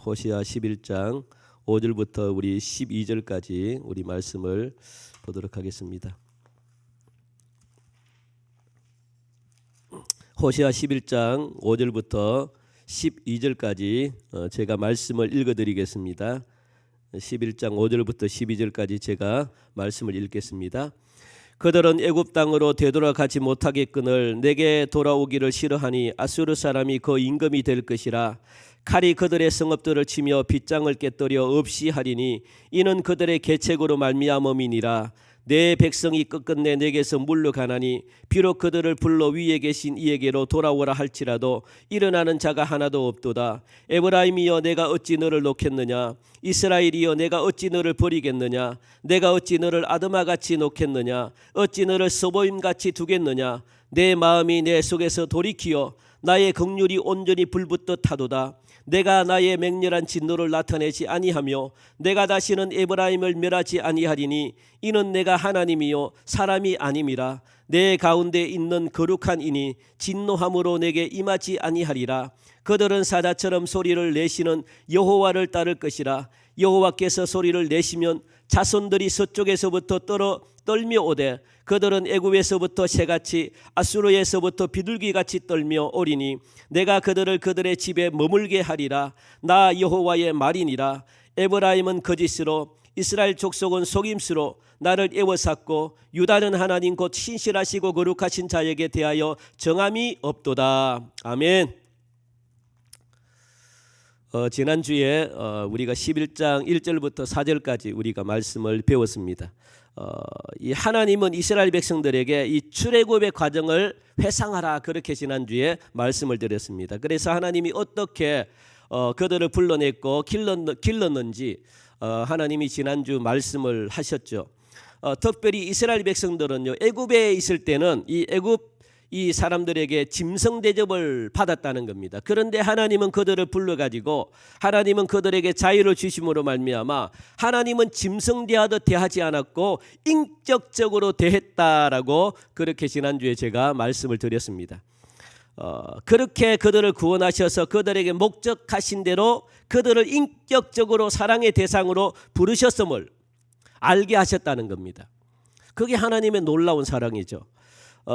호시아 11장 5절부터 우리 12절까지 우리 말씀을 보도록 하겠습니다. 호시아 11장 5절부터 12절까지 제가 말씀을 읽어드리겠습니다. 11장 5절부터 12절까지 제가 말씀을 읽겠습니다. 그들은 애굽 땅으로 되돌아가지 못하겠거늘 내게 돌아오기를 싫어하니 아수르 사람이 그 임금이 될 것이라. 칼이 그들의 성읍들을 치며 빗장을 깨뜨려 없이 하리니 이는 그들의 계책으로 말미암음이니라. 내 백성이 끝끝내 내게서 물러가나니 비록 그들을 불러 위에 계신 이에게로 돌아오라 할지라도 일어나는 자가 하나도 없도다. 에브라임이여 내가 어찌 너를 놓겠느냐? 이스라엘이여 내가 어찌 너를 버리겠느냐? 내가 어찌 너를 아드마같이 놓겠느냐? 어찌 너를 서보임같이 두겠느냐? 내 마음이 내 속에서 돌이키어 나의 긍휼이 온전히 불붙듯 하도다. 내가 나의 맹렬한 진노를 나타내지 아니하며 내가 다시는 에브라임을 멸하지 아니하리니 이는 내가 하나님이요 사람이 아님이라. 내 가운데 있는 거룩한 이니 진노함으로 내게 임하지 아니하리라. 그들은 사자처럼 소리를 내시는 여호와를 따를 것이라. 여호와께서 소리를 내시면 자손들이 서쪽에서부터 떨며 오되 그들은 애굽에서부터 새같이 아수르에서부터 비둘기같이 떨며 오리니 내가 그들을 그들의 집에 머물게 하리라. 나 여호와의 말이니라. 에브라임은 거짓으로 이스라엘 족속은 속임수로 나를 애워쌌고 유다는 하나님 곧 신실하시고 거룩하신 자에게 대하여 정함이 없도다. 아멘. 지난주에 우리가 11장 1절부터 4절까지 우리가 말씀을 배웠습니다. 이 하나님은 이스라엘 백성들에게 이 출애굽의 과정을 회상하라 그렇게 지난주에 말씀을 드렸습니다. 그래서 하나님이 어떻게 그들을 불러냈고 길렀는지 하나님이 지난주 말씀을 하셨죠. 특별히 이스라엘 백성들은요, 애굽에 있을 때는 이 사람들에게 짐승 대접을 받았다는 겁니다. 그런데 하나님은 그들을 불러가지고 하나님은 그들에게 자유를 주심으로 말미암아 하나님은 짐승 대하듯 대하지 않았고 인격적으로 대했다라고 그렇게 지난주에 제가 말씀을 드렸습니다. 그렇게 그들을 구원하셔서 그들에게 목적하신 대로 그들을 인격적으로 사랑의 대상으로 부르셨음을 알게 하셨다는 겁니다. 그게 하나님의 놀라운 사랑이죠.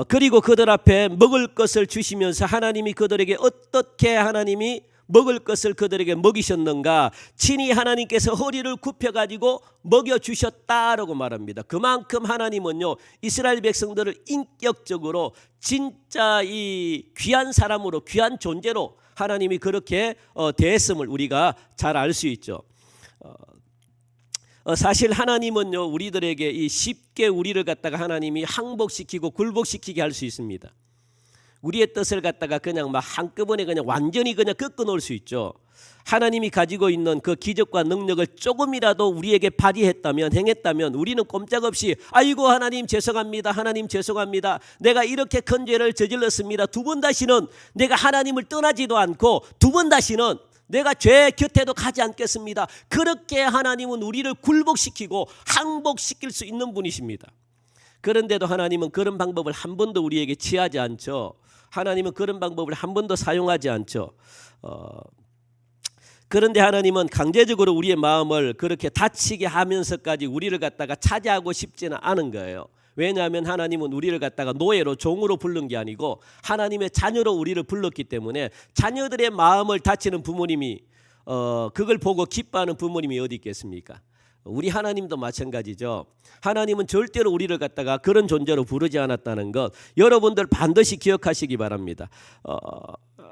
그리고 그들 앞에 먹을 것을 주시면서 하나님이 그들에게 어떻게 하나님이 먹을 것을 그들에게 먹이셨는가, 친히 하나님께서 허리를 굽혀가지고 먹여주셨다라고 말합니다. 그만큼 하나님은요 이스라엘 백성들을 인격적으로 진짜 이 귀한 사람으로 귀한 존재로 하나님이 그렇게 대했음을 우리가 잘 알 수 있죠. 사실 하나님은요 우리들에게 이 쉽게 우리를 갖다가 하나님이 항복시키고 굴복시키게 할 수 있습니다. 우리의 뜻을 갖다가 그냥 막 한꺼번에 그냥 완전히 그냥 꺾어놓을 수 있죠. 하나님이 가지고 있는 그 기적과 능력을 조금이라도 우리에게 발휘했다면, 행했다면 우리는 꼼짝없이 아이고 하나님 죄송합니다, 하나님 죄송합니다, 내가 이렇게 큰 죄를 저질렀습니다, 두 번 다시는 내가 하나님을 떠나지도 않고 두 번 다시는 내가 죄 곁에도 가지 않겠습니다. 그렇게 하나님은 우리를 굴복시키고 항복시킬 수 있는 분이십니다. 그런데도 하나님은 그런 방법을 한 번도 우리에게 취하지 않죠. 하나님은 그런 방법을 한 번도 사용하지 않죠. 그런데 하나님은 강제적으로 우리의 마음을 그렇게 다치게 하면서까지 우리를 갖다가 차지하고 싶지는 않은 거예요. 왜냐하면 하나님은 우리를 갖다가 노예로 종으로 부른 게 아니고 하나님의 자녀로 우리를 불렀기 때문에 자녀들의 마음을 다치는 부모님이 그걸 보고 기뻐하는 부모님이 어디 있겠습니까? 우리 하나님도 마찬가지죠. 하나님은 절대로 우리를 갖다가 그런 존재로 부르지 않았다는 것 여러분들 반드시 기억하시기 바랍니다.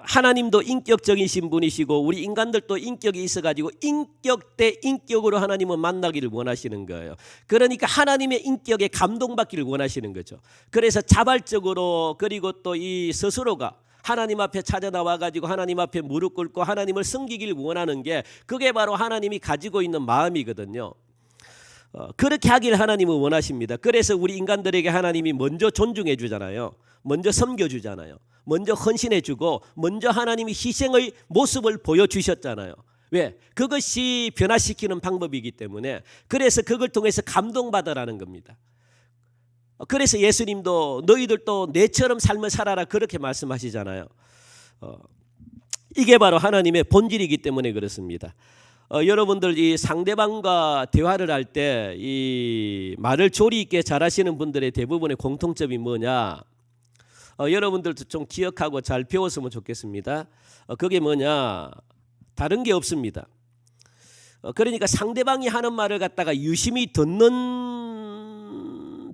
하나님도 인격적이신 분이시고 우리 인간들도 인격이 있어가지고 인격 대 인격으로 하나님은 만나기를 원하시는 거예요. 그러니까 하나님의 인격에 감동받기를 원하시는 거죠. 그래서 자발적으로 그리고 또 이 스스로가 하나님 앞에 찾아 나와가지고 하나님 앞에 무릎 꿇고 하나님을 섬기길 원하는 게 그게 바로 하나님이 가지고 있는 마음이거든요. 그렇게 하길 하나님은 원하십니다. 그래서 우리 인간들에게 하나님이 먼저 존중해 주잖아요. 먼저 섬겨 주잖아요. 먼저 헌신해 주고 먼저 하나님이 희생의 모습을 보여주셨잖아요. 왜? 그것이 변화시키는 방법이기 때문에 그래서 그걸 통해서 감동받으라는 겁니다. 그래서 예수님도 너희들도 내처럼 삶을 살아라 그렇게 말씀하시잖아요. 이게 바로 하나님의 본질이기 때문에 그렇습니다. 여러분들 이 상대방과 대화를 할 때 이 말을 조리 있게 잘하시는 분들의 대부분의 공통점이 뭐냐? 여러분들도 좀 기억하고 잘 배웠으면 좋겠습니다. 그게 뭐냐? 다른 게 없습니다. 그러니까 상대방이 하는 말을 갖다가 유심히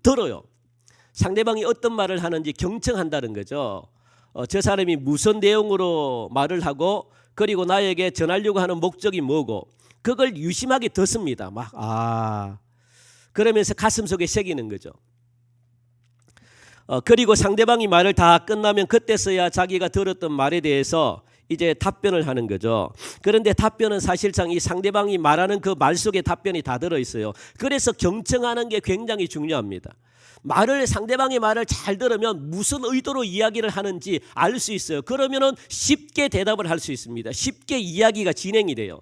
들어요. 상대방이 어떤 말을 하는지 경청한다는 거죠. 저 사람이 무슨 내용으로 말을 하고 그리고 나에게 전하려고 하는 목적이 뭐고 그걸 유심하게 듣습니다. 그러면서 가슴속에 새기는 거죠. 그리고 상대방이 말을 다 끝나면 그때서야 자기가 들었던 말에 대해서 이제 답변을 하는 거죠. 그런데 답변은 사실상 이 상대방이 말하는 그 말 속에 답변이 다 들어있어요. 그래서 경청하는 게 굉장히 중요합니다. 상대방의 말을 잘 들으면 무슨 의도로 이야기를 하는지 알 수 있어요. 그러면은 쉽게 대답을 할 수 있습니다. 쉽게 이야기가 진행이 돼요.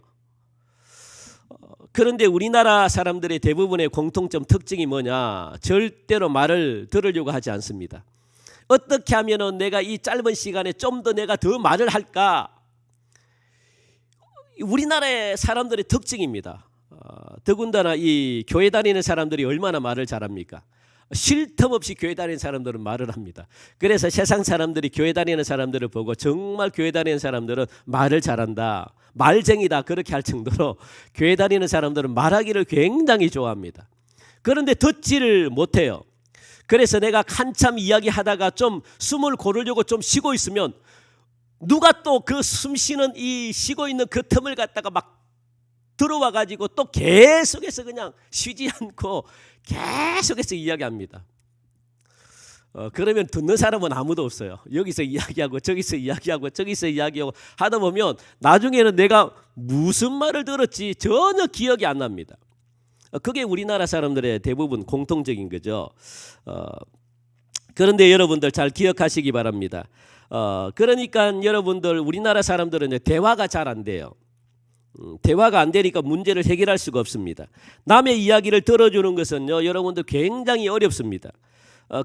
그런데 우리나라 사람들의 대부분의 공통점 특징이 뭐냐? 절대로 말을 들으려고 하지 않습니다. 어떻게 하면은 내가 이 짧은 시간에 좀 더 내가 더 말을 할까? 우리나라의 사람들의 특징입니다. 더군다나 이 교회 다니는 사람들이 얼마나 말을 잘합니까? 쉴 틈 없이 교회 다니는 사람들은 말을 합니다. 그래서 세상 사람들이 교회 다니는 사람들을 보고 정말 교회 다니는 사람들은 말을 잘한다, 말쟁이다 그렇게 할 정도로 교회 다니는 사람들은 말하기를 굉장히 좋아합니다. 그런데 듣지를 못해요. 그래서 내가 한참 이야기하다가 좀 숨을 고르려고 좀 쉬고 있으면 누가 또 그 숨 쉬는 이 쉬고 있는 그 틈을 갖다가 막 들어와 가지고 또 계속해서 그냥 쉬지 않고 계속해서 이야기합니다. 그러면 듣는 사람은 아무도 없어요. 여기서 이야기하고 저기서 이야기하고 저기서 이야기하고 하다 보면 나중에는 내가 무슨 말을 들었지 전혀 기억이 안 납니다. 그게 우리나라 사람들의 대부분 공통적인 거죠. 그런데 여러분들 잘 기억하시기 바랍니다. 그러니까 여러분들 우리나라 사람들은 대화가 잘 안 돼요. 대화가 안 되니까 문제를 해결할 수가 없습니다. 남의 이야기를 들어주는 것은요, 여러분들 굉장히 어렵습니다.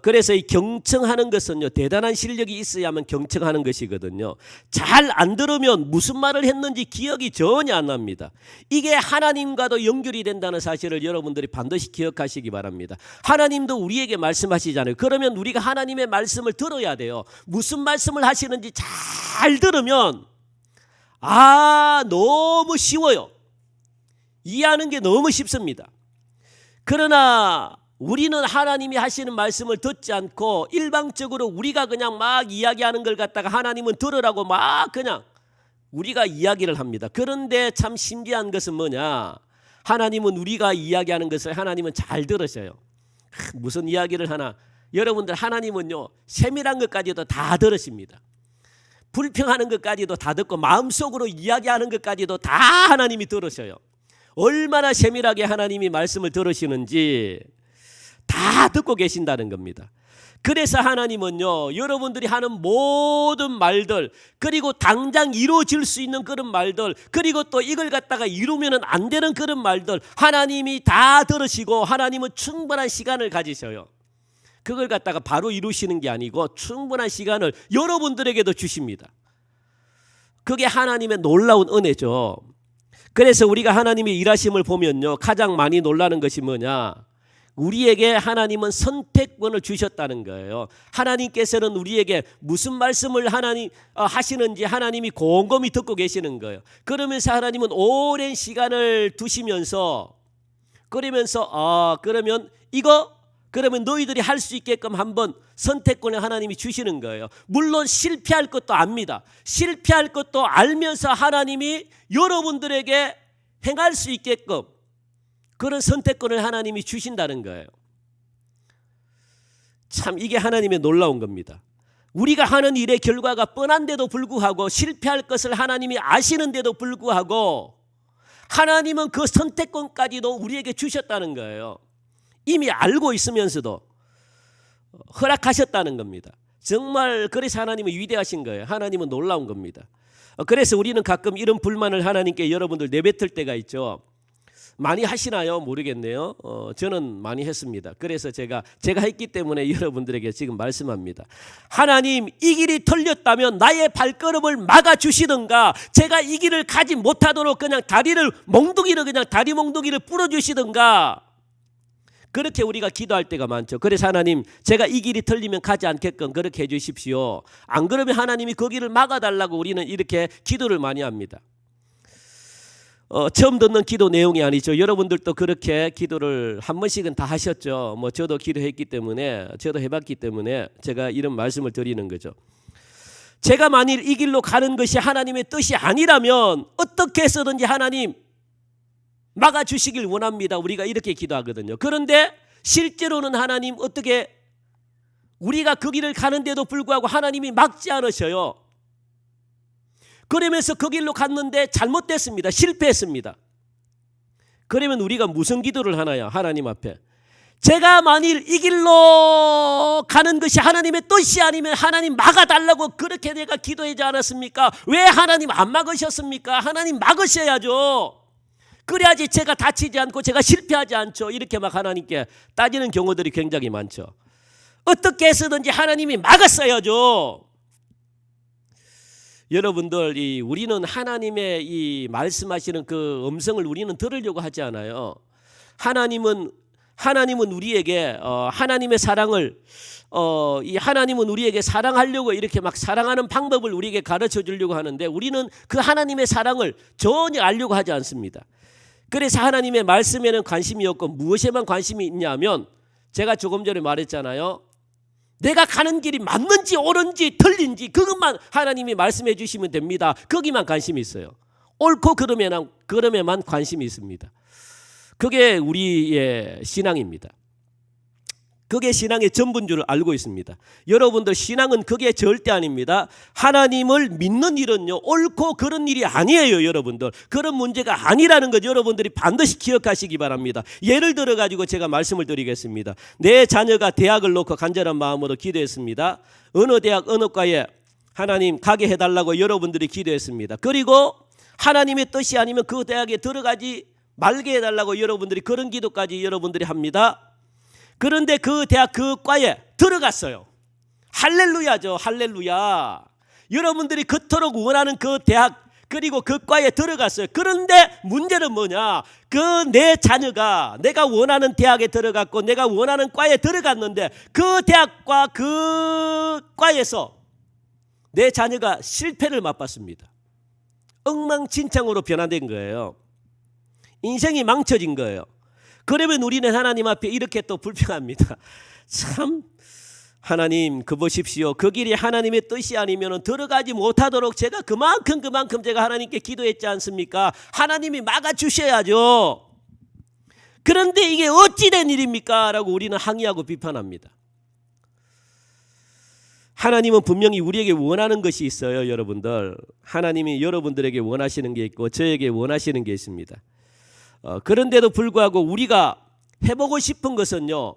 그래서 이 경청하는 것은요, 대단한 실력이 있어야만 경청하는 것이거든요. 잘 안 들으면 무슨 말을 했는지 기억이 전혀 안 납니다. 이게 하나님과도 연결이 된다는 사실을 여러분들이 반드시 기억하시기 바랍니다. 하나님도 우리에게 말씀하시잖아요. 그러면 우리가 하나님의 말씀을 들어야 돼요. 무슨 말씀을 하시는지 잘 들으면 너무 쉬워요. 이해하는 게 너무 쉽습니다. 그러나 우리는 하나님이 하시는 말씀을 듣지 않고 일방적으로 우리가 그냥 막 이야기하는 걸 갖다가 하나님은 들으라고 막 그냥 우리가 이야기를 합니다. 그런데 참 신기한 것은 뭐냐? 하나님은 우리가 이야기하는 것을 하나님은 잘 들으셔요. 무슨 이야기를 하나? 여러분들 하나님은요, 세밀한 것까지도 다 들으십니다. 불평하는 것까지도 다 듣고 마음속으로 이야기하는 것까지도 다 하나님이 들으셔요. 얼마나 세밀하게 하나님이 말씀을 들으시는지 다 듣고 계신다는 겁니다. 그래서 하나님은요, 여러분들이 하는 모든 말들, 그리고 당장 이루어질 수 있는 그런 말들, 그리고 또 이걸 갖다가 이루면 안 되는 그런 말들 하나님이 다 들으시고 하나님은 충분한 시간을 가지셔요. 그걸 갖다가 바로 이루시는 게 아니고 충분한 시간을 여러분들에게도 주십니다. 그게 하나님의 놀라운 은혜죠. 그래서 우리가 하나님의 일하심을 보면요, 가장 많이 놀라는 것이 뭐냐? 우리에게 하나님은 선택권을 주셨다는 거예요. 하나님께서는 우리에게 무슨 말씀을 하시는지 하나님이 곰곰이 듣고 계시는 거예요. 그러면서 하나님은 오랜 시간을 두시면서 그러면 그러면 너희들이 할 수 있게끔 한번 선택권을 하나님이 주시는 거예요. 물론 실패할 것도 압니다. 실패할 것도 알면서 하나님이 여러분들에게 행할 수 있게끔 그런 선택권을 하나님이 주신다는 거예요. 참 이게 하나님의 놀라운 겁니다. 우리가 하는 일의 결과가 뻔한데도 불구하고 실패할 것을 하나님이 아시는데도 불구하고 하나님은 그 선택권까지도 우리에게 주셨다는 거예요. 이미 알고 있으면서도 허락하셨다는 겁니다. 정말 그래서 하나님은 위대하신 거예요. 하나님은 놀라운 겁니다. 그래서 우리는 가끔 이런 불만을 하나님께 여러분들 내뱉을 때가 있죠. 많이 하시나요? 모르겠네요. 저는 많이 했습니다. 그래서 제가 했기 때문에 여러분들에게 지금 말씀합니다. 하나님, 이 길이 틀렸다면 나의 발걸음을 막아주시든가, 제가 이 길을 가지 못하도록 그냥 다리 몽둥이를 풀어주시든가, 그렇게 우리가 기도할 때가 많죠. 그래서 하나님, 제가 이 길이 틀리면 가지 않게끔 그렇게 해주십시오. 안 그러면 하나님이 그 길을 막아달라고 우리는 이렇게 기도를 많이 합니다. 처음 듣는 기도 내용이 아니죠. 여러분들도 그렇게 기도를 한 번씩은 다 하셨죠. 저도 기도했기 때문에, 저도 해봤기 때문에 제가 이런 말씀을 드리는 거죠. 제가 만일 이 길로 가는 것이 하나님의 뜻이 아니라면 어떻게 해서든지 하나님 막아주시길 원합니다. 우리가 이렇게 기도하거든요. 그런데 실제로는 하나님 어떻게, 우리가 그 길을 가는데도 불구하고 하나님이 막지 않으셔요. 그러면서 그 길로 갔는데 잘못됐습니다. 실패했습니다. 그러면 우리가 무슨 기도를 하나요? 하나님 앞에. 제가 만일 이 길로 가는 것이 하나님의 뜻이 아니면 하나님 막아달라고 그렇게 내가 기도하지 않았습니까? 왜 하나님 안 막으셨습니까? 하나님 막으셔야죠. 그래야지 제가 다치지 않고 제가 실패하지 않죠. 이렇게 막 하나님께 따지는 경우들이 굉장히 많죠. 어떻게 해서든지 하나님이 막았어야죠. 여러분들, 우리는 하나님의 이 말씀하시는 그 음성을 우리는 들으려고 하지 않아요. 하나님은 우리에게 하나님의 사랑을 하나님은 우리에게 사랑하려고 이렇게 막 사랑하는 방법을 우리에게 가르쳐 주려고 하는데, 우리는 그 하나님의 사랑을 전혀 알려고 하지 않습니다. 그래서 하나님의 말씀에는 관심이 없고 무엇에만 관심이 있냐면, 제가 조금 전에 말했잖아요. 내가 가는 길이 맞는지 옳은지 틀린지 그것만 하나님이 말씀해 주시면 됩니다. 거기만 관심이 있어요. 옳고 그름에만 관심이 있습니다. 그게 우리의 신앙입니다. 그게 신앙의 전부인 줄 알고 있습니다. 여러분들, 신앙은 그게 절대 아닙니다. 하나님을 믿는 일은요, 옳고 그런 일이 아니에요. 여러분들, 그런 문제가 아니라는 것 여러분들이 반드시 기억하시기 바랍니다. 예를 들어 가지고 제가 말씀을 드리겠습니다. 내 자녀가 대학을 놓고 간절한 마음으로 기도했습니다. 어느 대학 어느 과에 하나님 가게 해달라고 여러분들이 기도했습니다. 그리고 하나님의 뜻이 아니면 그 대학에 들어가지 말게 해달라고 여러분들이 그런 기도까지 여러분들이 합니다. 그런데 그 대학 그 과에 들어갔어요. 할렐루야죠. 할렐루야. 여러분들이 그토록 원하는 그 대학 그리고 그 과에 들어갔어요. 그런데 문제는 뭐냐? 그 내 자녀가 내가 원하는 대학에 들어갔고 내가 원하는 과에 들어갔는데 그 대학과 그 과에서 내 자녀가 실패를 맛봤습니다. 엉망진창으로 변화된 거예요. 인생이 망쳐진 거예요. 그러면 우리는 하나님 앞에 이렇게 또 불평합니다. 참, 하나님 그 보십시오. 그 길이 하나님의 뜻이 아니면 들어가지 못하도록 제가 그만큼 제가 하나님께 기도했지 않습니까? 하나님이 막아주셔야죠. 그런데 이게 어찌 된 일입니까? 라고 우리는 항의하고 비판합니다. 하나님은 분명히 우리에게 원하는 것이 있어요. 여러분들, 하나님이 여러분들에게 원하시는 게 있고 저에게 원하시는 게 있습니다. 그런데도 불구하고 우리가 해보고 싶은 것은요,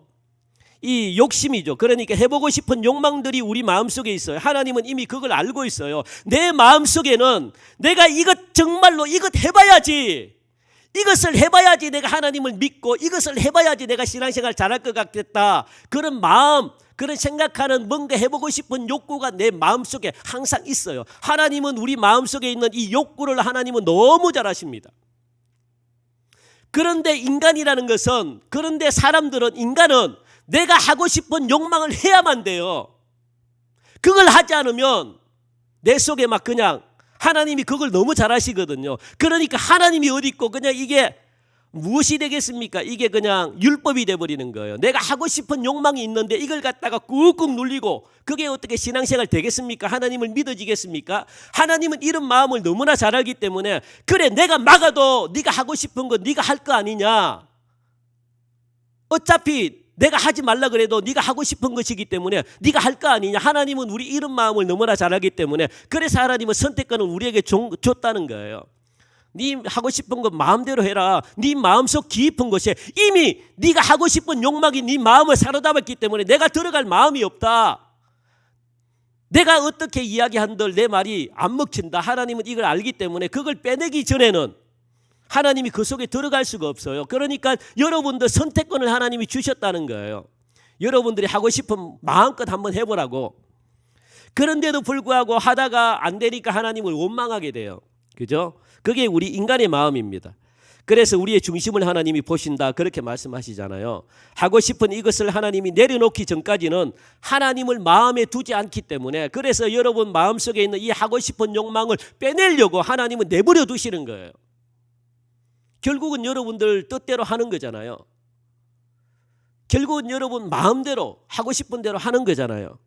이 욕심이죠. 그러니까 해보고 싶은 욕망들이 우리 마음속에 있어요. 하나님은 이미 그걸 알고 있어요. 내 마음속에는 내가 정말로 이것 해봐야지, 이것을 해봐야지 내가 하나님을 믿고 이것을 해봐야지 내가 신앙생활 잘할 것 같겠다, 그런 마음, 그런 생각하는 뭔가 해보고 싶은 욕구가 내 마음속에 항상 있어요. 하나님은 우리 마음속에 있는 이 욕구를 하나님은 너무 잘 아십니다. 그런데 인간은 내가 하고 싶은 욕망을 해야만 돼요. 그걸 하지 않으면 내 속에 막 그냥 하나님이 그걸 너무 잘 아시거든요. 그러니까 하나님이 어디 있고 그냥 이게 무엇이 되겠습니까? 이게 그냥 율법이 돼버리는 거예요. 내가 하고 싶은 욕망이 있는데 이걸 갖다가 꾹꾹 눌리고 그게 어떻게 신앙생활 되겠습니까? 하나님을 믿어지겠습니까? 하나님은 이런 마음을 너무나 잘 알기 때문에, 그래 내가 막아도 네가 하고 싶은 거 네가 할 거 아니냐, 어차피 내가 하지 말라 그래도 네가 하고 싶은 것이기 때문에 네가 할 거 아니냐. 하나님은 우리 이런 마음을 너무나 잘 알기 때문에, 그래서 하나님은 선택권을 우리에게 줬다는 거예요. 네 하고 싶은 거 마음대로 해라. 네 마음속 깊은 곳에 이미 네가 하고 싶은 욕망이 네 마음을 사로잡았기 때문에 내가 들어갈 마음이 없다. 내가 어떻게 이야기한들 내 말이 안 먹힌다. 하나님은 이걸 알기 때문에 그걸 빼내기 전에는 하나님이 그 속에 들어갈 수가 없어요. 그러니까 여러분들 선택권을 하나님이 주셨다는 거예요. 여러분들이 하고 싶은 마음껏 한번 해보라고. 그런데도 불구하고 하다가 안 되니까 하나님을 원망하게 돼요. 그죠? 그게 우리 인간의 마음입니다. 그래서 우리의 중심을 하나님이 보신다 그렇게 말씀하시잖아요. 하고 싶은 이것을 하나님이 내려놓기 전까지는 하나님을 마음에 두지 않기 때문에, 그래서 여러분 마음속에 있는 이 하고 싶은 욕망을 빼내려고 하나님은 내버려 두시는 거예요. 결국은 여러분들 뜻대로 하는 거잖아요. 결국은 여러분 마음대로 하고 싶은 대로 하는 거잖아요.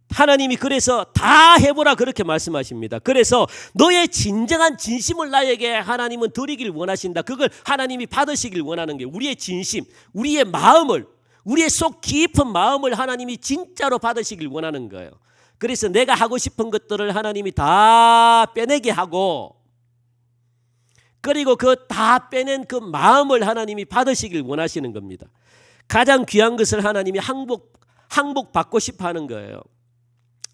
하나님이 그래서 다 해보라 그렇게 말씀하십니다. 그래서 너의 진정한 진심을 나에게 하나님은 드리길 원하신다. 그걸 하나님이 받으시길 원하는 게 우리의 진심, 우리의 마음을, 우리의 속 깊은 마음을 하나님이 진짜로 받으시길 원하는 거예요. 그래서 내가 하고 싶은 것들을 하나님이 다 빼내게 하고, 그리고 그 다 빼낸 그 마음을 하나님이 받으시길 원하시는 겁니다. 가장 귀한 것을 하나님이 항복받고 싶어 하는 거예요.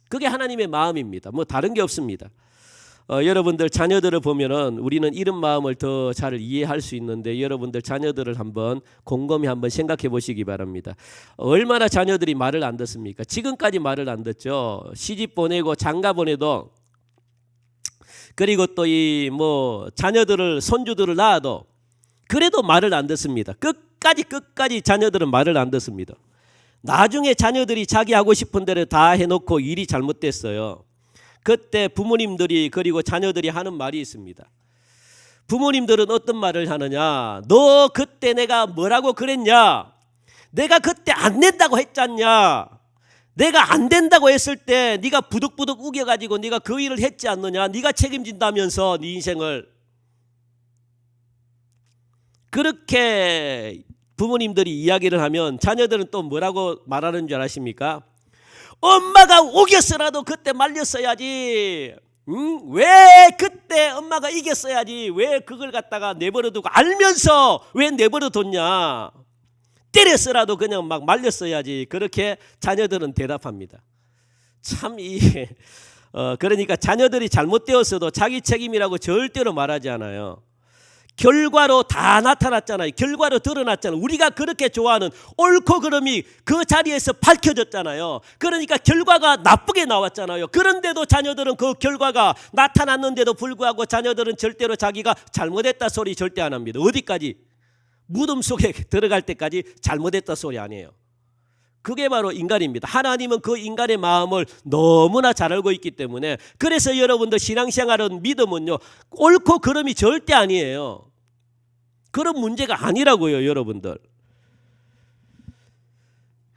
그게 하나님의 마음입니다. 뭐 다른 게 없습니다. 여러분들 자녀들을 보면은 우리는 이런 마음을 더 잘 이해할 수 있는데, 여러분들 자녀들을 한번 곰곰이 한번 생각해 보시기 바랍니다. 얼마나 자녀들이 말을 안 듣습니까? 지금까지 말을 안 듣죠. 시집 보내고 장가 보내도, 그리고 또 이 뭐 자녀들을 손주들을 낳아도 그래도 말을 안 듣습니다. 끝까지 자녀들은 말을 안 듣습니다. 나중에 자녀들이 자기 하고 싶은 대로 다 해놓고 일이 잘못됐어요. 그때 부모님들이 그리고 자녀들이 하는 말이 있습니다. 부모님들은 어떤 말을 하느냐? 너 그때 내가 뭐라고 그랬냐? 내가 그때 안 된다고 했잖냐? 내가 안 된다고 했을 때 네가 부득부득 우겨가지고 네가 그 일을 했지 않느냐? 네가 책임진다면서 네 인생을. 그렇게 부모님들이 이야기를 하면 자녀들은 또 뭐라고 말하는 줄 아십니까? 엄마가 우겼어라도 그때 말렸어야지. 왜 그때 엄마가 이겼어야지. 왜 그걸 갖다가 내버려두고, 알면서 왜 내버려뒀냐. 때렸어라도 그냥 막 말렸어야지. 그렇게 자녀들은 대답합니다. 참 그러니까 자녀들이 잘못되었어도 자기 책임이라고 절대로 말하지 않아요. 결과로 다 나타났잖아요. 결과로 드러났잖아요. 우리가 그렇게 좋아하는 옳고 그름이 그 자리에서 밝혀졌잖아요. 그러니까 결과가 나쁘게 나왔잖아요. 그런데도 자녀들은 그 결과가 나타났는데도 불구하고 자녀들은 절대로 자기가 잘못했다 소리 절대 안 합니다. 어디까지? 무덤 속에 들어갈 때까지 잘못했다 소리 아니에요. 그게 바로 인간입니다. 하나님은 그 인간의 마음을 너무나 잘 알고 있기 때문에, 그래서 여러분들 신앙생활은, 믿음은요, 옳고 그름이 절대 아니에요. 그런 문제가 아니라고요. 여러분들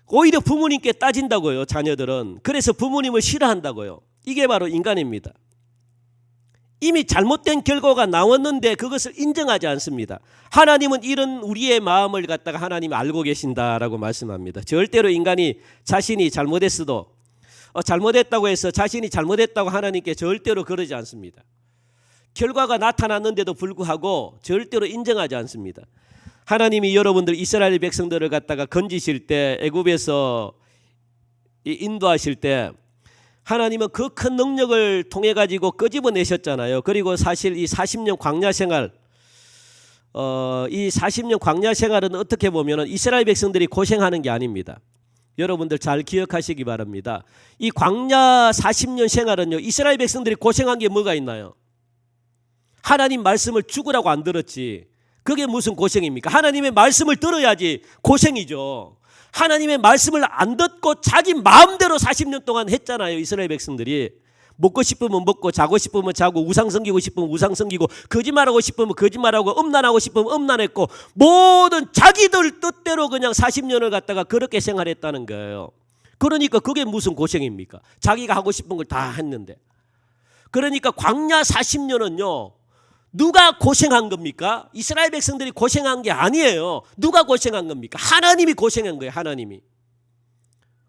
오히려 부모님께 따진다고요. 자녀들은. 그래서 부모님을 싫어한다고요. 이게 바로 인간입니다. 이미 잘못된 결과가 나왔는데 그것을 인정하지 않습니다. 하나님은 이런 우리의 마음을 갖다가 하나님이 알고 계신다라고 말씀합니다. 절대로 인간이 자신이 잘못했어도 잘못했다고 해서 자신이 잘못했다고 하나님께 절대로 그러지 않습니다. 결과가 나타났는데도 불구하고 절대로 인정하지 않습니다. 하나님이 여러분들 이스라엘 백성들을 갖다가 건지실 때, 애굽에서 인도하실 때 하나님은 그 큰 능력을 통해 가지고 끄집어내셨잖아요. 그리고 사실 이 40년 광야 생활, 이 40년 광야 생활은 어떻게 보면 이스라엘 백성들이 고생하는 게 아닙니다. 여러분들 잘 기억하시기 바랍니다. 이 광야 40년 생활은요, 이스라엘 백성들이 고생한 게 뭐가 있나요? 하나님 말씀을 죽으라고 안 들었지. 그게 무슨 고생입니까? 하나님의 말씀을 들어야지 고생이죠. 하나님의 말씀을 안 듣고 자기 마음대로 40년 동안 했잖아요. 이스라엘 백성들이. 먹고 싶으면 먹고, 자고 싶으면 자고, 우상 섬기고 싶으면 우상 섬기고, 거짓말하고 싶으면 거짓말하고, 음란하고 싶으면 음란했고, 모든 자기들 뜻대로 그냥 40년을 갖다가 그렇게 생활했다는 거예요. 그러니까 그게 무슨 고생입니까? 자기가 하고 싶은 걸 다 했는데. 그러니까 광야 40년은요 누가 고생한 겁니까? 이스라엘 백성들이 고생한 게 아니에요. 누가 고생한 겁니까? 하나님이 고생한 거예요. 하나님이.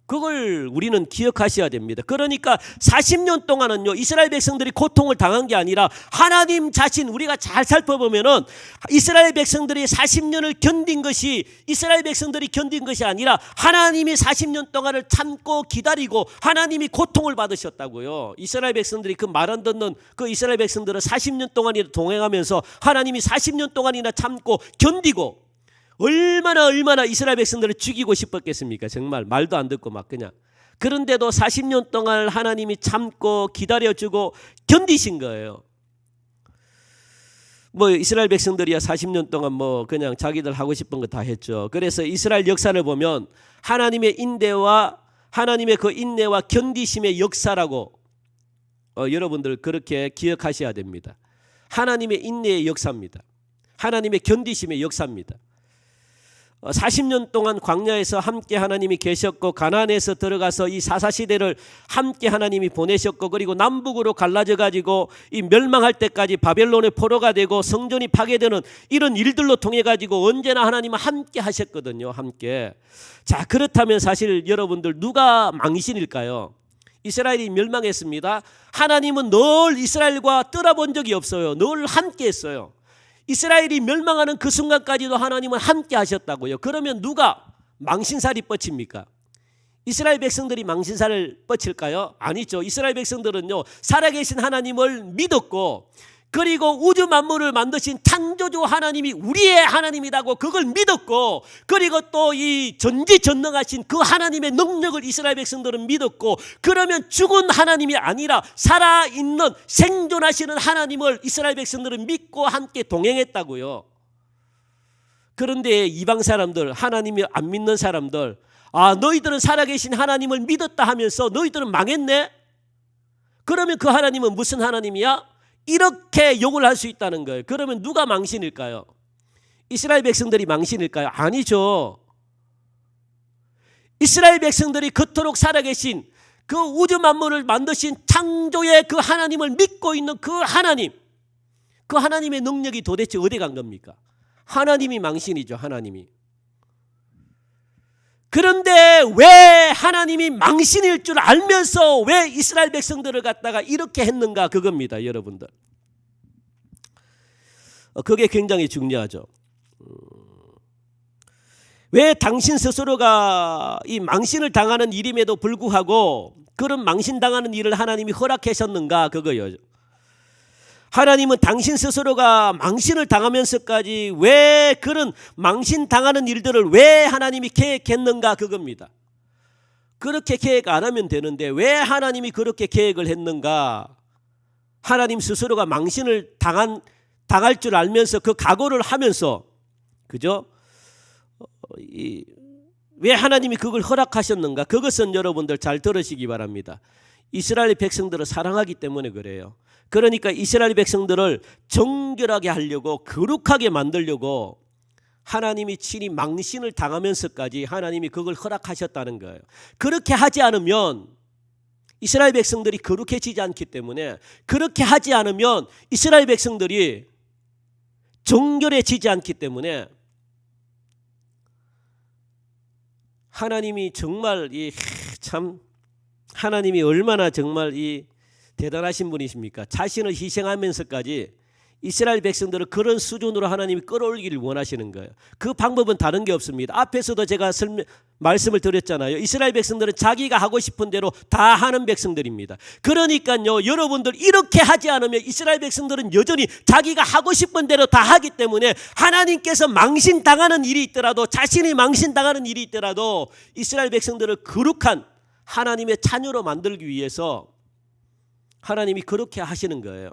그걸 우리는 기억하셔야 됩니다. 그러니까 40년 동안은요, 이스라엘 백성들이 고통을 당한 게 아니라 하나님 자신, 우리가 잘 살펴보면은 이스라엘 백성들이 40년을 견딘 것이 이스라엘 백성들이 견딘 것이 아니라 하나님이 40년 동안을 참고 기다리고 하나님이 고통을 받으셨다고요. 이스라엘 백성들이 그 말 안 듣는 그 이스라엘 백성들은 40년 동안이나 동행하면서 하나님이 40년 동안이나 참고 견디고 얼마나 이스라엘 백성들을 죽이고 싶었겠습니까? 정말 말도 안 듣고 막 그냥. 그런데도 40년 동안 하나님이 참고 기다려주고 견디신 거예요. 뭐 이스라엘 백성들이야 40년 동안 뭐 그냥 자기들 하고 싶은 거 다 했죠. 그래서 이스라엘 역사를 보면 하나님의 인내와 하나님의 그 인내와 견디심의 역사라고 여러분들 그렇게 기억하셔야 됩니다. 하나님의 인내의 역사입니다. 하나님의 견디심의 역사입니다. 40년 동안 광야에서 함께 하나님이 계셨고 가나안에서 들어가서 이 사사시대를 함께 하나님이 보내셨고 그리고 남북으로 갈라져 가지고 이 멸망할 때까지 바벨론의 포로가 되고 성전이 파괴되는 이런 일들로 통해 가지고 언제나 하나님은 함께 하셨거든요. 함께. 자, 그렇다면 사실 여러분들 누가 망신일까요? 이스라엘이 멸망했습니다. 하나님은 늘 이스라엘과 떠나본 적이 없어요. 늘 함께 했어요. 이스라엘이 멸망하는 그 순간까지도 하나님은 함께 하셨다고요. 그러면 누가 망신살이 뻗칩니까? 이스라엘 백성들이 망신살을 뻗칠까요? 아니죠. 이스라엘 백성들은요, 살아계신 하나님을 믿었고 그리고 우주 만물을 만드신 창조주 하나님이 우리의 하나님이라고 그걸 믿었고 그리고 또 이 전지전능하신 그 하나님의 능력을 이스라엘 백성들은 믿었고 그러면 죽은 하나님이 아니라 살아있는 생존하시는 하나님을 이스라엘 백성들은 믿고 함께 동행했다고요. 그런데 이방 사람들, 하나님을 안 믿는 사람들, 너희들은 살아계신 하나님을 믿었다 하면서 너희들은 망했네? 그러면 그 하나님은 무슨 하나님이야? 이렇게 욕을 할 수 있다는 거예요. 그러면 누가 망신일까요? 이스라엘 백성들이 망신일까요? 아니죠. 이스라엘 백성들이 그토록 살아계신 그 우주 만물을 만드신 창조의 그 하나님을 믿고 있는 그 하나님, 그 하나님의 능력이 도대체 어디 간 겁니까? 하나님이 망신이죠. 하나님이. 그런데 왜 하나님이 망신일 줄 알면서 왜 이스라엘 백성들을 갖다가 이렇게 했는가 그겁니다. 여러분들. 그게 굉장히 중요하죠. 왜 당신 스스로가 이 망신을 당하는 일임에도 불구하고 그런 망신당하는 일을 하나님이 허락하셨는가 그거예요. 하나님은 당신 스스로가 망신을 당하면서까지 왜 그런 망신당하는 일들을 왜 하나님이 계획했는가 그겁니다. 그렇게 계획 안 하면 되는데 왜 하나님이 그렇게 계획을 했는가? 하나님 스스로가 망신을 당할 줄 알면서 그 각오를 하면서 그죠? 왜 하나님이 그걸 허락하셨는가? 그것은 여러분들 잘 들으시기 바랍니다. 이스라엘 백성들을 사랑하기 때문에 그래요. 그러니까 이스라엘 백성들을 정결하게 하려고 거룩하게 만들려고 하나님이 친히 망신을 당하면서까지 하나님이 그걸 허락하셨다는 거예요. 그렇게 하지 않으면 이스라엘 백성들이 거룩해지지 않기 때문에 그렇게 하지 않으면 이스라엘 백성들이 정결해지지 않기 때문에 하나님이 정말 참 하나님이 얼마나 정말 대단하신 분이십니까? 자신을 희생하면서까지 이스라엘 백성들을 그런 수준으로 하나님이 끌어올리기를 원하시는 거예요. 그 방법은 다른 게 없습니다. 앞에서도 제가 말씀을 드렸잖아요. 이스라엘 백성들은 자기가 하고 싶은 대로 다 하는 백성들입니다. 그러니까요, 여러분들 이렇게 하지 않으면 이스라엘 백성들은 여전히 자기가 하고 싶은 대로 다 하기 때문에 하나님께서 망신당하는 일이 있더라도 자신이 망신당하는 일이 있더라도 이스라엘 백성들을 거룩한 하나님의 자녀로 만들기 위해서 하나님이 그렇게 하시는 거예요.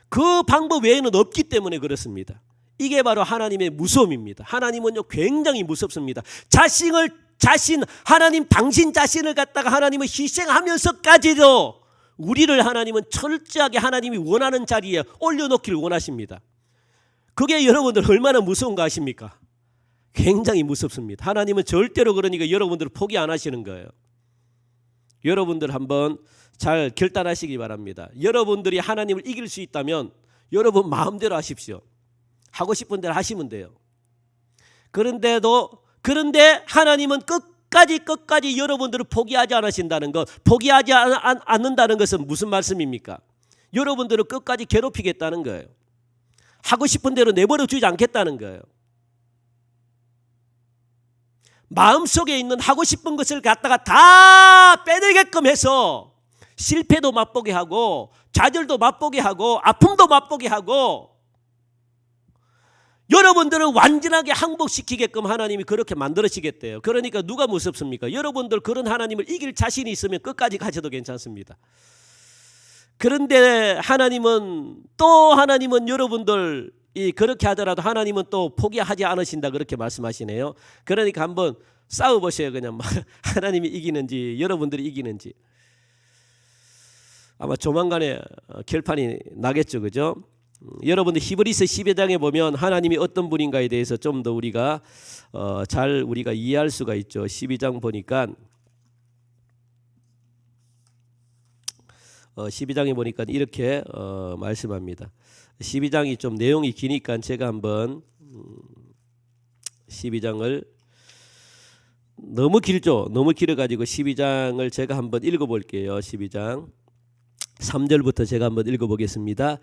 그 방법 외에는 없기 때문에 그렇습니다. 이게 바로 하나님의 무서움입니다. 하나님은요 굉장히 무섭습니다. 하나님 당신 자신을 갖다가 하나님을 희생하면서까지도 우리를 하나님은 철저하게 하나님이 원하는 자리에 올려놓기를 원하십니다. 그게 여러분들 얼마나 무서운가 아십니까? 굉장히 무섭습니다. 하나님은 절대로 그러니까 여러분들을 포기 안 하시는 거예요. 여러분들 한번 잘 결단하시기 바랍니다. 여러분들이 하나님을 이길 수 있다면 여러분 마음대로 하십시오. 하고 싶은 대로 하시면 돼요. 그런데 하나님은 끝까지 여러분들을 포기하지 않으신다는 것, 포기하지 않는다는 것은 무슨 말씀입니까? 여러분들을 끝까지 괴롭히겠다는 거예요. 하고 싶은 대로 내버려 두지 않겠다는 거예요. 마음속에 있는 하고 싶은 것을 갖다가 다 빼내게끔 해서 실패도 맛보게 하고 좌절도 맛보게 하고 아픔도 맛보게 하고 여러분들을 완전하게 항복시키게끔 하나님이 그렇게 만들어지겠대요. 그러니까 누가 무섭습니까? 여러분들 그런 하나님을 이길 자신이 있으면 끝까지 가셔도 괜찮습니다. 그런데 하나님은 여러분들 그렇게 하더라도 하나님은 또 포기하지 않으신다 그렇게 말씀하시네요. 그러니까 한번 싸워보세요. 그냥 하나님이 이기는지 여러분들이 이기는지. 아마 조만간에 결판이 나겠죠. 그죠? 여러분들 히브리서 12장에 보면 하나님이 어떤 분인가에 대해서 좀 더 우리가 잘 이해할 수가 있죠. 12장 보니까 12장에 보니까 이렇게 말씀합니다. 12장이 좀 내용이 기니까 제가 한번 12장을 너무 길죠. 너무 길어가지고 12장을 제가 한번 읽어볼게요. 12장 3절부터 제가 한번 읽어보겠습니다.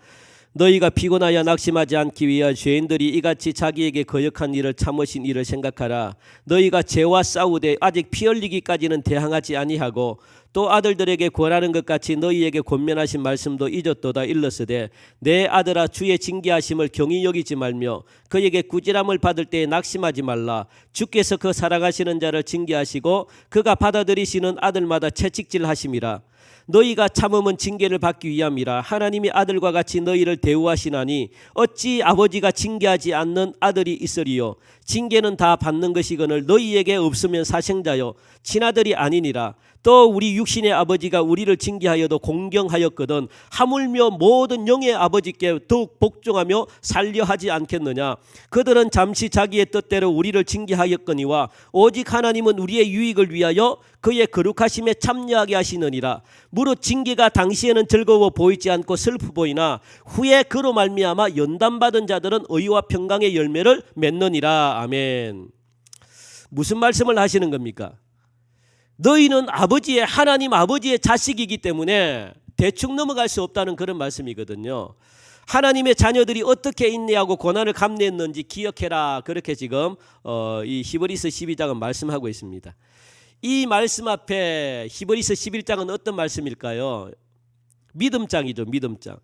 너희가 피곤하여 낙심하지 않기 위하여 죄인들이 이같이 자기에게 거역한 일을 참으신 일을 생각하라. 너희가 죄와 싸우되 아직 피 흘리기까지는 대항하지 아니하고 또 아들들에게 권하는 것 같이 너희에게 권면하신 말씀도 잊었도다. 일렀으되 내 아들아 주의 징계하심을 경히 여기지 말며 그에게 꾸지람을 받을 때에 낙심하지 말라. 주께서 그 사랑하시는 자를 징계하시고 그가 받아들이시는 아들마다 채찍질하심이라. 너희가 참음은 징계를 받기 위함이라. 하나님이 아들과 같이 너희를 대우하시나니 어찌 아버지가 징계하지 않는 아들이 있으리요. 징계는 다 받는 것이거늘 너희에게 없으면 사생자요 친아들이 아니니라. 또 우리 육신의 아버지가 우리를 징계하여도 공경하였거든 하물며 모든 영의 아버지께 더욱 복종하며 살려 하지 않겠느냐. 그들은 잠시 자기의 뜻대로 우리를 징계하였거니와 오직 하나님은 우리의 유익을 위하여 그의 거룩하심에 참여하게 하시느니라. 무릇 징계가 당시에는 즐거워 보이지 않고 슬프 보이나 후에 그로 말미암아 연단받은 자들은 의와 평강의 열매를 맺느니라. 아멘. 무슨 말씀을 하시는 겁니까? 너희는 하나님 아버지의 자식이기 때문에 대충 넘어갈 수 없다는 그런 말씀이거든요. 하나님의 자녀들이 어떻게 인내하고 고난을 감내했는지 기억해라. 그렇게 지금 이 히브리서 12장은 말씀하고 있습니다. 이 말씀 앞에 히브리서 11장은 어떤 말씀일까요? 믿음장이죠. 믿음장.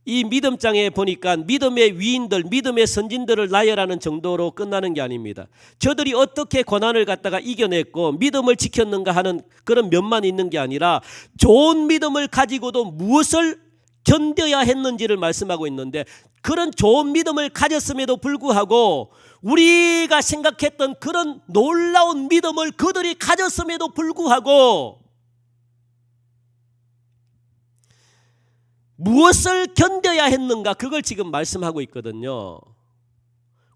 이 믿음장에 보니까 믿음의 위인들, 믿음의 선진들을 나열하는 정도로 끝나는 게 아닙니다. 저들이 어떻게 고난을 갖다가 이겨냈고 믿음을 지켰는가 하는 그런 면만 있는 게 아니라 좋은 믿음을 가지고도 무엇을 견뎌야 했는지를 말씀하고 있는데 그런 좋은 믿음을 가졌음에도 불구하고 우리가 생각했던 그런 놀라운 믿음을 그들이 가졌음에도 불구하고 무엇을 견뎌야 했는가 그걸 지금 말씀하고 있거든요.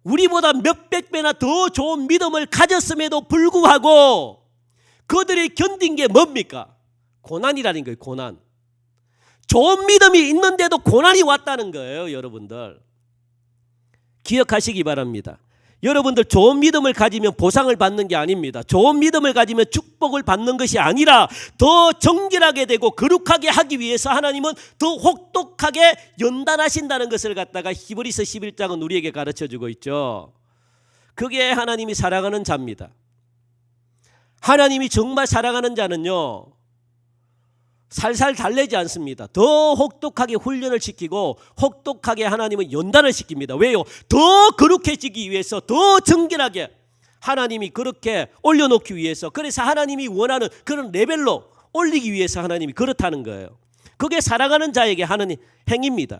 우리보다 몇백 배나 더 좋은 믿음을 가졌음에도 불구하고 그들이 견딘 게 뭡니까? 고난이라는 거예요. 고난. 좋은 믿음이 있는데도 고난이 왔다는 거예요. 여러분들 기억하시기 바랍니다. 여러분들 좋은 믿음을 가지면 보상을 받는 게 아닙니다. 좋은 믿음을 가지면 축복을 받는 것이 아니라 더 정결하게 되고 거룩하게 하기 위해서 하나님은 더 혹독하게 연단하신다는 것을 갖다가 히브리서 11장은 우리에게 가르쳐주고 있죠. 그게 하나님이 사랑하는 자입니다. 하나님이 정말 사랑하는 자는요 살살 달래지 않습니다. 더 혹독하게 훈련을 시키고 혹독하게 하나님은 연단을 시킵니다. 왜요? 더 거룩해지기 위해서 더 정결하게 하나님이 그렇게 올려놓기 위해서 그래서 하나님이 원하는 그런 레벨로 올리기 위해서 하나님이 그렇다는 거예요. 그게 사랑하는 자에게 하는 행위입니다.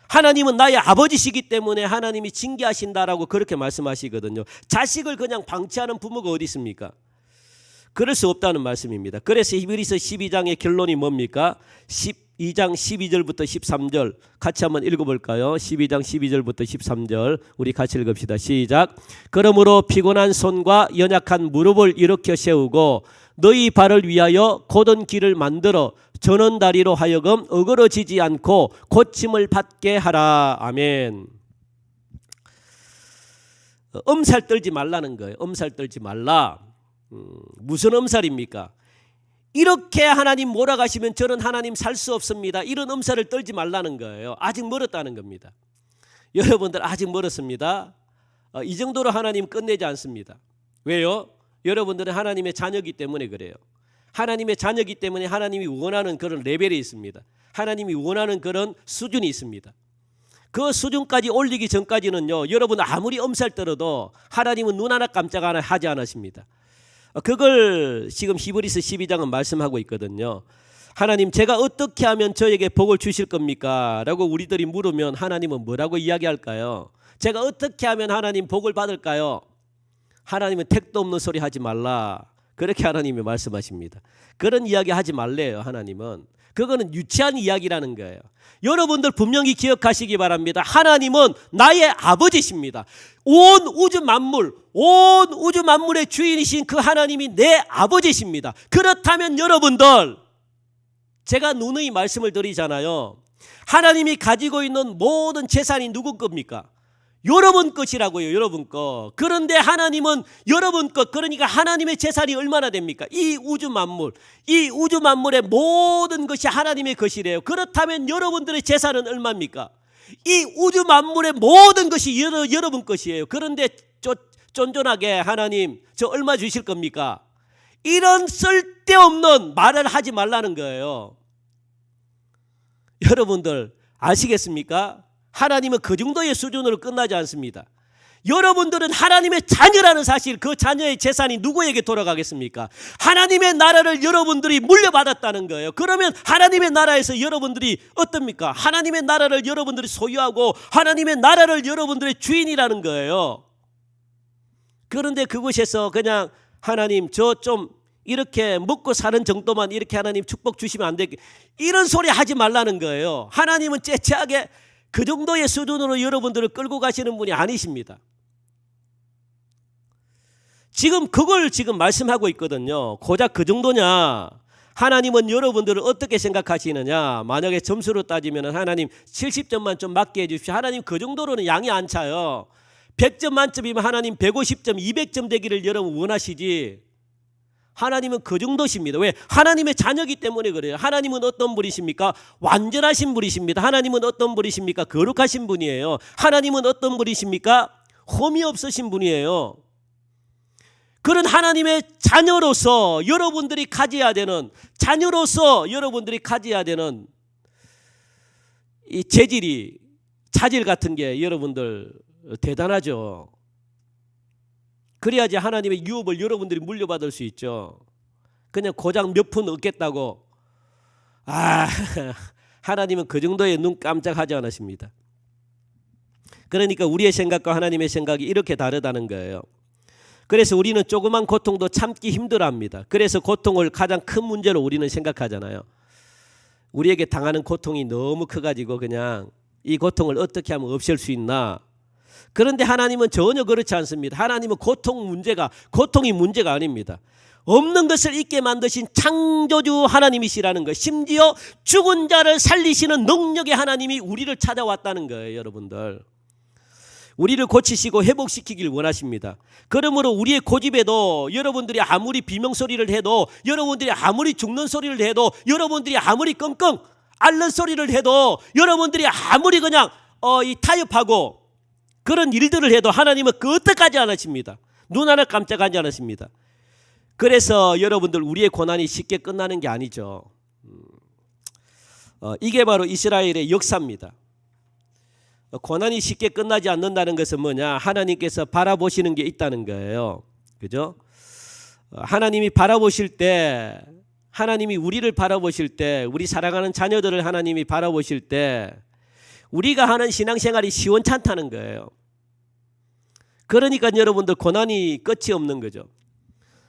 하나님은 나의 아버지시기 때문에 하나님이 징계하신다라고 그렇게 말씀하시거든요. 자식을 그냥 방치하는 부모가 어디 있습니까? 그럴 수 없다는 말씀입니다. 그래서 히브리서 12장의 결론이 뭡니까? 12장 12절부터 13절 같이 한번 읽어볼까요? 12장 12절부터 13절 우리 같이 읽읍시다. 시작. 그러므로 피곤한 손과 연약한 무릎을 일으켜 세우고 너희 발을 위하여 곧은 길을 만들어 저는 다리로 하여금 어그러지지 않고 고침을 받게 하라. 아멘. 엄살 떨지 말라는 거예요. 엄살 떨지 말라. 무슨 엄살입니까? 이렇게 하나님 몰아가시면 저는 하나님 살 수 없습니다. 이런 엄살을 떨지 말라는 거예요. 아직 멀었다는 겁니다. 여러분들 아직 멀었습니다. 이 정도로 하나님 끝내지 않습니다. 왜요? 여러분들은 하나님의 자녀이기 때문에 그래요. 하나님의 자녀이기 때문에 하나님이 원하는 그런 레벨이 있습니다. 하나님이 원하는 그런 수준이 있습니다. 그 수준까지 올리기 전까지는요, 여러분 아무리 엄살 떨어도 하나님은 눈 하나 깜짝 하나 하지 않으십니다. 그걸 지금 히브리서 12장은 말씀하고 있거든요. 하나님, 제가 어떻게 하면 저에게 복을 주실 겁니까? 라고 우리들이 물으면 하나님은 뭐라고 이야기할까요? 제가 어떻게 하면 하나님 복을 받을까요? 하나님은 택도 없는 소리 하지 말라. 그렇게 하나님이 말씀하십니다. 그런 이야기 하지 말래요. 하나님은. 그거는 유치한 이야기라는 거예요. 여러분들 분명히 기억하시기 바랍니다. 하나님은 나의 아버지십니다. 온 우주 만물의 주인이신 그 하나님이 내 아버지십니다. 그렇다면 여러분들, 제가 누누이 말씀을 드리잖아요. 하나님이 가지고 있는 모든 재산이 누구 겁니까? 여러분 것이라고요. 여러분 것. 그런데 하나님은 여러분 것, 그러니까 하나님의 재산이 얼마나 됩니까? 이 우주 만물의 모든 것이 하나님의 것이래요. 그렇다면 여러분들의 재산은 얼마입니까? 이 우주 만물의 모든 것이 여러분 것이에요. 그런데 쫀쫀하게 하나님 저 얼마 주실 겁니까? 이런 쓸데없는 말을 하지 말라는 거예요. 여러분들 아시겠습니까? 하나님은 그 정도의 수준으로 끝나지 않습니다. 여러분들은 하나님의 자녀라는 사실, 그 자녀의 재산이 누구에게 돌아가겠습니까? 하나님의 나라를 여러분들이 물려받았다는 거예요. 그러면 하나님의 나라에서 여러분들이 어떻습니까? 하나님의 나라를 여러분들이 소유하고 하나님의 나라를 여러분들의 주인이라는 거예요. 그런데 그곳에서 그냥 하나님 저 좀 이렇게 먹고 사는 정도만 이렇게 하나님 축복 주시면 안 되게, 이런 소리 하지 말라는 거예요. 하나님은 째째하게 그 정도의 수준으로 여러분들을 끌고 가시는 분이 아니십니다. 지금 그걸 지금 말씀하고 있거든요. 고작 그 정도냐? 하나님은 여러분들을 어떻게 생각하시느냐? 만약에 점수로 따지면 하나님 70점만 좀 맞게 해주십시오. 하나님 그 정도로는 양이 안 차요. 100점 만점이면 하나님 150점, 200점 되기를 여러분 원하시지. 하나님은 그 정도십니다. 왜? 하나님의 자녀이기 때문에 그래요. 하나님은 어떤 분이십니까? 완전하신 분이십니다. 하나님은 어떤 분이십니까? 거룩하신 분이에요. 하나님은 어떤 분이십니까? 흠이 없으신 분이에요. 그런 하나님의 자녀로서 여러분들이 가져야 되는, 이 자질 같은 게 여러분들 대단하죠. 그래야지 하나님의 유업을 여러분들이 물려받을 수 있죠. 그냥 고작 몇 푼 얻겠다고. 하나님은 그 정도의 눈 깜짝하지 않으십니다. 그러니까 우리의 생각과 하나님의 생각이 이렇게 다르다는 거예요. 그래서 우리는 조그만 고통도 참기 힘들어합니다. 그래서 고통을 가장 큰 문제로 우리는 생각하잖아요. 우리에게 당하는 고통이 너무 커가지고 그냥 이 고통을 어떻게 하면 없앨 수 있나. 그런데 하나님은 전혀 그렇지 않습니다. 하나님은 고통이 문제가 아닙니다. 없는 것을 있게 만드신 창조주 하나님이시라는 것, 심지어 죽은 자를 살리시는 능력의 하나님이 우리를 찾아왔다는 거예요. 여러분들, 우리를 고치시고 회복시키길 원하십니다. 그러므로 우리의 고집에도, 여러분들이 아무리 비명소리를 해도, 여러분들이 아무리 죽는 소리를 해도, 여러분들이 아무리 끙끙 앓는 소리를 해도, 여러분들이 아무리 그냥 타협하고 그런 일들을 해도 하나님은 그 어떡하지 않으십니다. 눈 하나 깜짝하지 않으십니다. 그래서 여러분들, 우리의 고난이 쉽게 끝나는 게 아니죠. 이게 바로 이스라엘의 역사입니다. 고난이 쉽게 끝나지 않는다는 것은 뭐냐? 하나님께서 바라보시는 게 있다는 거예요. 그죠? 하나님이 바라보실 때, 하나님이 우리를 바라보실 때, 우리 사랑하는 자녀들을 하나님이 바라보실 때 우리가 하는 신앙생활이 시원찮다는 거예요. 그러니까 여러분들 고난이 끝이 없는 거죠.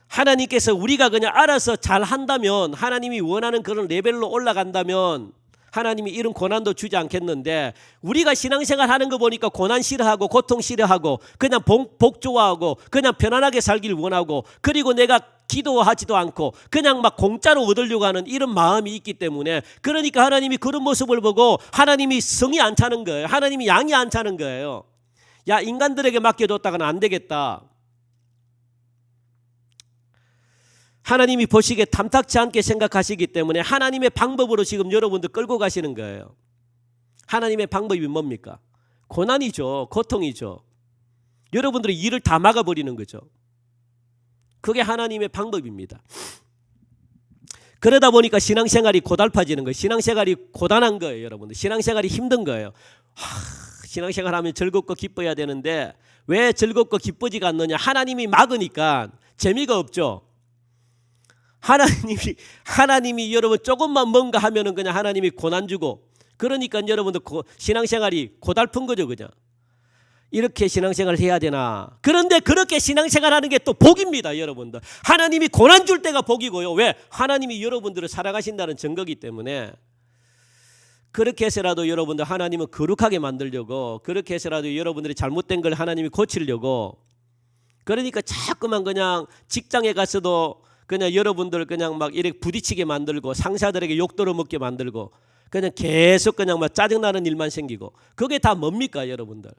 하나님께서 우리가 그냥 알아서 잘 한다면, 하나님이 원하는 그런 레벨로 올라간다면 하나님이 이런 고난도 주지 않겠는데, 우리가 신앙생활 하는 거 보니까 고난 싫어하고 고통 싫어하고 그냥 복 좋아하고 그냥 편안하게 살길 원하고, 그리고 내가 기도하지도 않고 그냥 막 공짜로 얻으려고 하는 이런 마음이 있기 때문에, 그러니까 하나님이 그런 모습을 보고 하나님이 성이 안 차는 거예요. 하나님이 양이 안 차는 거예요. 야, 인간들에게 맡겨뒀다가는 안 되겠다. 하나님이 보시기에 탐탁치 않게 생각하시기 때문에 하나님의 방법으로 지금 여러분들 끌고 가시는 거예요. 하나님의 방법이 뭡니까? 고난이죠. 고통이죠. 여러분들의 일을 다 막아버리는 거죠. 그게 하나님의 방법입니다. 그러다 보니까 신앙생활이 고달파지는 거예요. 신앙생활이 고단한 거예요. 여러분들 신앙생활이 힘든 거예요. 신앙생활하면 즐겁고 기뻐야 되는데 왜 즐겁고 기쁘지가 않느냐? 하나님이 막으니까 재미가 없죠. 하나님이 여러분 조금만 뭔가 하면은 그냥 하나님이 고난 주고, 그러니까 여러분들 신앙생활이 고달픈 거죠. 그냥 이렇게 신앙생활을 해야 되나? 그런데 그렇게 신앙생활하는 게 또 복입니다. 여러분들 하나님이 고난 줄 때가 복이고요. 왜? 하나님이 여러분들을 사랑하신다는 증거이기 때문에. 그렇게 해서라도 여러분들 하나님은 거룩하게 만들려고, 그렇게 해서라도 여러분들이 잘못된 걸 하나님이 고치려고, 그러니까 자꾸만 그냥 직장에 가서도 그냥 여러분들 그냥 막 이렇게 부딪히게 만들고, 상사들에게 욕 들어먹게 만들고, 그냥 계속 그냥 막 짜증나는 일만 생기고, 그게 다 뭡니까 여러분들?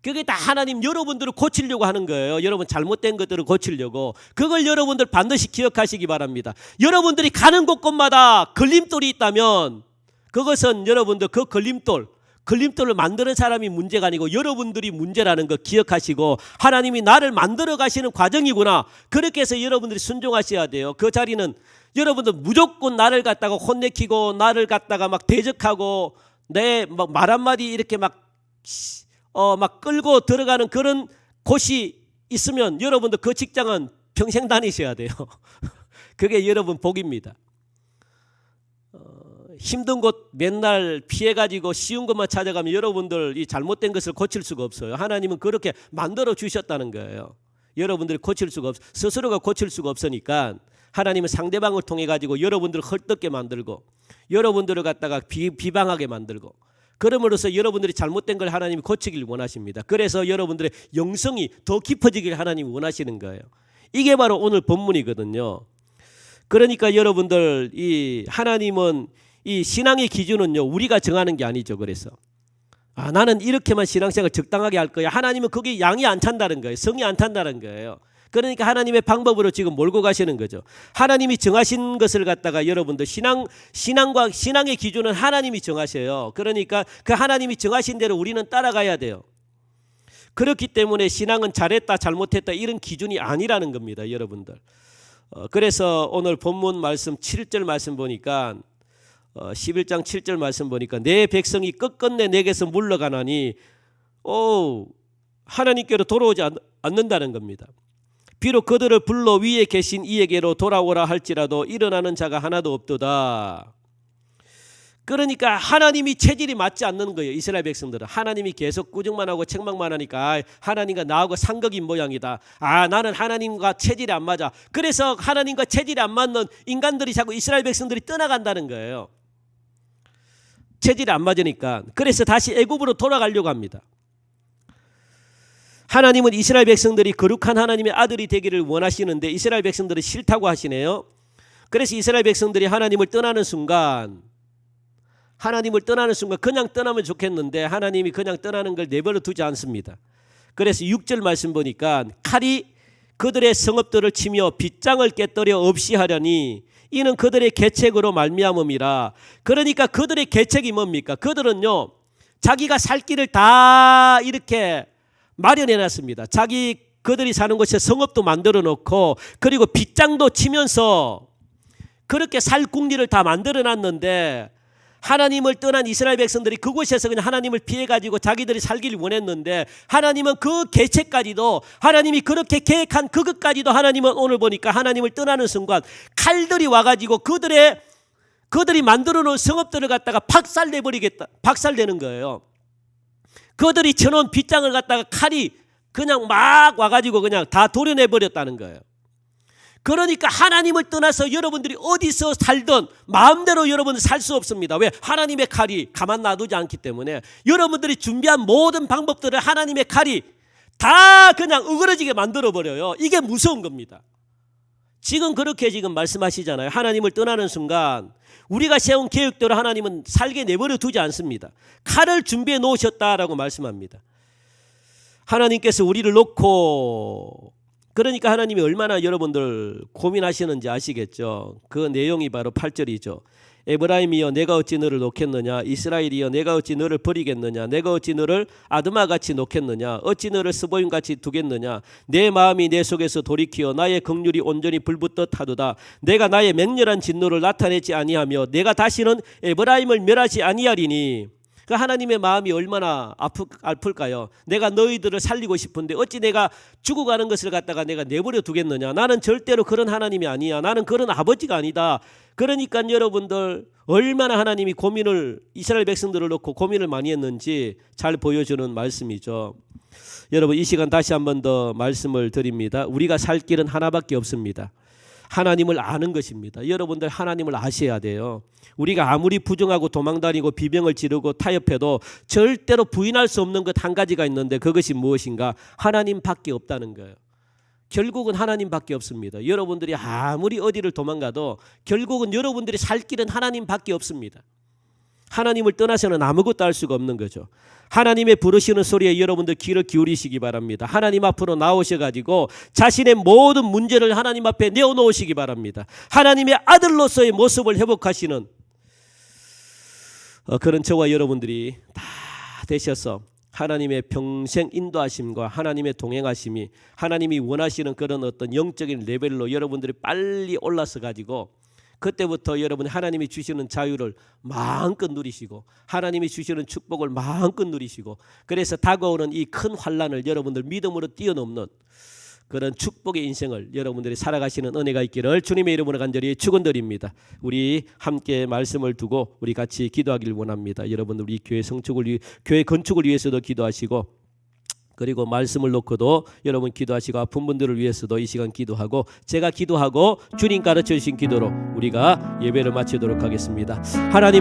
그게 다 하나님 여러분들을 고치려고 하는 거예요. 여러분 잘못된 것들을 고치려고. 그걸 여러분들 반드시 기억하시기 바랍니다. 여러분들이 가는 곳곳마다 걸림돌이 있다면 그것은 여러분들 그 걸림돌을 만드는 사람이 문제가 아니고 여러분들이 문제라는 거 기억하시고, 하나님이 나를 만들어 가시는 과정이구나. 그렇게 해서 여러분들이 순종하셔야 돼요. 그 자리는 여러분들 무조건 나를 갖다가 혼내키고, 나를 갖다가 막 대적하고, 내 말 한마디 이렇게 막 끌고 들어가는 그런 곳이 있으면 여러분들 그 직장은 평생 다니셔야 돼요. 그게 여러분 복입니다. 힘든 곳 맨날 피해가지고 쉬운 것만 찾아가면 여러분들 이 잘못된 것을 고칠 수가 없어요. 하나님은 그렇게 만들어 주셨다는 거예요. 여러분들이 고칠 수가 스스로가 고칠 수가 없으니까 하나님은 상대방을 통해 가지고 여러분들을 헐떡게 만들고, 여러분들을 갖다가 비방하게 만들고, 그럼으로써 여러분들이 잘못된 걸 하나님이 고치길 원하십니다. 그래서 여러분들의 영성이 더 깊어지길 하나님이 원하시는 거예요. 이게 바로 오늘 본문이거든요. 그러니까 여러분들 이 하나님은 이 신앙의 기준은요 우리가 정하는 게 아니죠. 그래서 나는 이렇게만 신앙생활 적당하게 할 거야. 하나님은 거기 양이 안 찬다는 거예요. 성이 안 찬다는 거예요. 그러니까 하나님의 방법으로 지금 몰고 가시는 거죠. 하나님이 정하신 것을 갖다가 여러분들 신앙의 기준은 하나님이 정하셔요. 그러니까 그 하나님이 정하신 대로 우리는 따라가야 돼요. 그렇기 때문에 신앙은 잘했다 잘못했다 이런 기준이 아니라는 겁니다. 여러분들. 그래서 오늘 본문 말씀 7절 말씀 보니까 11장 7절 말씀 보니까 내 백성이 끝끝내 내게서 물러가나니 하나님께로 돌아오지 않는다는 겁니다. 비록 그들을 불러 위에 계신 이에게로 돌아오라 할지라도 일어나는 자가 하나도 없도다. 그러니까 하나님이 체질이 맞지 않는 거예요. 이스라엘 백성들은 하나님이 계속 꾸중만 하고 책망만 하니까 하나님과 나하고 상극인 모양이다. 나는 하나님과 체질이 안 맞아. 그래서 하나님과 체질이 안 맞는 인간들이 자꾸 이스라엘 백성들이 떠나간다는 거예요. 체질이 안 맞으니까. 그래서 다시 애굽으로 돌아가려고 합니다. 하나님은 이스라엘 백성들이 거룩한 하나님의 아들이 되기를 원하시는데 이스라엘 백성들이 싫다고 하시네요. 그래서 이스라엘 백성들이 하나님을 떠나는 순간 그냥 떠나면 좋겠는데 하나님이 그냥 떠나는 걸 내버려 두지 않습니다. 그래서 6절 말씀 보니까 칼이 그들의 성읍들을 치며 빗장을 깨뜨려 없이 하려니 이는 그들의 계책으로 말미암음이라. 그러니까 그들의 계책이 뭡니까? 그들은요 자기가 살 길을 다 이렇게 마련해 놨습니다. 그들이 사는 곳에 성읍도 만들어 놓고 그리고 빗장도 치면서 그렇게 살 궁리를 다 만들어 놨는데, 하나님을 떠난 이스라엘 백성들이 그곳에서 그냥 하나님을 피해가지고 자기들이 살기를 원했는데 하나님은 그 계책까지도, 하나님이 그렇게 계획한 그것까지도 하나님은 오늘 보니까 하나님을 떠나는 순간 칼들이 와가지고 그들이 만들어 놓은 성읍들을 갖다가 박살내는 거예요. 그들이 쳐놓은 빗장을 갖다가 칼이 그냥 막 와가지고 그냥 다 도려내버렸다는 거예요. 그러니까 하나님을 떠나서 여러분들이 어디서 살든 마음대로 여러분들 살 수 없습니다. 왜? 하나님의 칼이 가만 놔두지 않기 때문에 여러분들이 준비한 모든 방법들을 하나님의 칼이 다 그냥 으그러지게 만들어버려요. 이게 무서운 겁니다. 지금 그렇게 지금 말씀하시잖아요. 하나님을 떠나는 순간 우리가 세운 계획대로 하나님은 살게 내버려 두지 않습니다. 칼을 준비해 놓으셨다라고 말씀합니다. 하나님께서 우리를 놓고 그러니까 하나님이 얼마나 여러분들 고민하시는지 아시겠죠. 그 내용이 바로 8절이죠. 에브라임이여 내가 어찌 너를 놓겠느냐, 이스라엘이여 내가 어찌 너를 버리겠느냐, 내가 어찌 너를 아드마같이 놓겠느냐, 어찌 너를 스보임같이 두겠느냐, 내 마음이 내 속에서 돌이키어 나의 긍휼이 온전히 불붙듯 하도다. 내가 나의 맹렬한 진노를 나타내지 아니하며 내가 다시는 에브라임을 멸하지 아니하리니. 그 하나님의 마음이 얼마나 아플까요? 내가 너희들을 살리고 싶은데 어찌 내가 죽어가는 것을 갖다가 내가 내버려 두겠느냐. 나는 절대로 그런 하나님이 아니야. 나는 그런 아버지가 아니다. 그러니까 여러분들 얼마나 하나님이 고민을, 이스라엘 백성들을 놓고 고민을 많이 했는지 잘 보여주는 말씀이죠. 여러분, 이 시간 다시 한 번 더 말씀을 드립니다. 우리가 살 길은 하나밖에 없습니다. 하나님을 아는 것입니다. 여러분들 하나님을 아셔야 돼요. 우리가 아무리 부정하고 도망다니고 비명을 지르고 타협해도 절대로 부인할 수 없는 것 한 가지가 있는데, 그것이 무엇인가? 하나님밖에 없다는 거예요. 결국은 하나님밖에 없습니다. 여러분들이 아무리 어디를 도망가도 결국은 여러분들이 살 길은 하나님밖에 없습니다. 하나님을 떠나서는 아무것도 할 수가 없는 거죠. 하나님의 부르시는 소리에 여러분들 귀를 기울이시기 바랍니다. 하나님 앞으로 나오셔가지고 자신의 모든 문제를 하나님 앞에 내어놓으시기 바랍니다. 하나님의 아들로서의 모습을 회복하시는 그런 저와 여러분들이 다 되셔서 하나님의 평생 인도하심과 하나님의 동행하심이, 하나님이 원하시는 그런 어떤 영적인 레벨로 여러분들이 빨리 올라서 가지고 그때부터 여러분 하나님이 주시는 자유를 마음껏 누리시고 하나님이 주시는 축복을 마음껏 누리시고, 그래서 다가오는 이 큰 환난을 여러분들 믿음으로 뛰어넘는 그런 축복의 인생을 여러분들이 살아가시는 은혜가 있기를 주님의 이름으로 간절히 축원드립니다. 우리 함께 말씀을 두고 우리 같이 기도하기를 원합니다. 여러분들 우리 교회 교회 건축을 위해서도 기도하시고, 그리고 말씀을 놓고도 여러분 기도하시고 아픈 분들을 위해서도 이 시간 기도하고, 제가 기도하고 주님 가르쳐 주신 기도로 우리가 예배를 마치도록 하겠습니다. 하나님